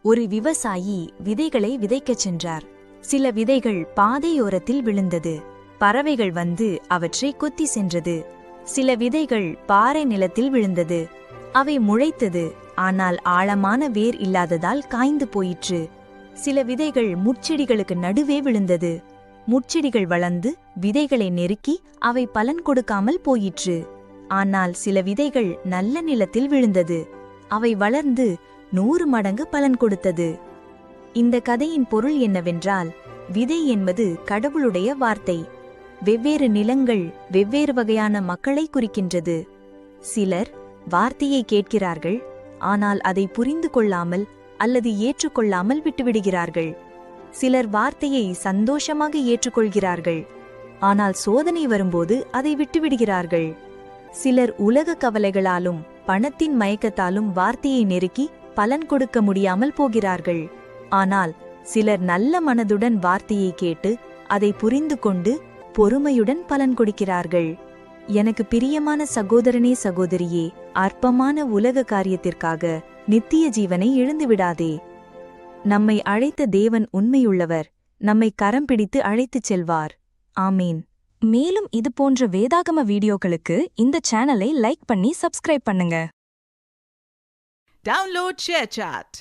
ஒரு விவசாயி விதைகளை விதைக்கச் சென்றார். சில விதைகள் பாதையோரத்தில் விழுந்தது. பறவைகள் வந்து அவற்றை கொத்தி சென்றது. சில விதைகள் பாறை நிலத்தில் விழுந்தது. அவை முளைத்தது, ஆனால் ஆழமான வேர் இல்லாததால் காய்ந்து போயிற்று. சில விதைகள் முட்செடிகளுக்கு நடுவே விழுந்தது. முட்செடிகள் வளர்ந்து விதைகளை நெருக்கி அவை பலன் கொடுக்காமல் போயிற்று. ஆனால் சில விதைகள் நல்ல நிலத்தில் விழுந்தது. அவை வளர்ந்து 100 மடங்கு பலன் கொடுத்தது. இந்த கதையின் பொருள் என்னவென்றால், விதை என்பது கடவுளுடைய வார்த்தை. வெவ்வேறு நிலங்கள் வெவ்வேறு வகையான மக்களை குறிக்கின்றது. சிலர் வார்த்தையை கேட்கிறார்கள், ஆனால் அதை புரிந்து கொள்ளாமல் அல்லது ஏற்றுக்கொள்ளாமல் விட்டுவிடுகிறார்கள். சிலர் வார்த்தையை சந்தோஷமாக ஏற்றுக்கொள்கிறார்கள், ஆனால் சோதனை வரும்போது அதை விட்டுவிடுகிறார்கள். சிலர் உலக கவலைகளாலும் பணத்தின் மயக்கத்தாலும் வார்த்தையை நெருக்கி பலன் கொடுக்க முடியாமல் போகிறார்கள். ஆனால் சிலர் நல்ல மனதுடன் வார்த்தையை கேட்டு அதை புரிந்து கொண்டு பொறுமையுடன் பலன் கொடுக்கிறார்கள். எனக்கு பிரியமான சகோதரனே சகோதரியே, அற்பமான உலக காரியத்திற்காக நித்திய ஜீவனை இழந்துவிடாதே. நம்மை அழைத்த தேவன் உண்மையுள்ளவர். நம்மை கரம் பிடித்து அழைத்துச் செல்வார். ஆமீன். மேலும் இதுபோன்ற வேதாகம வீடியோக்களுக்கு இந்த சேனலை லைக் பண்ணி சப்ஸ்கிரைப் பண்ணுங்க. Download ShareChat.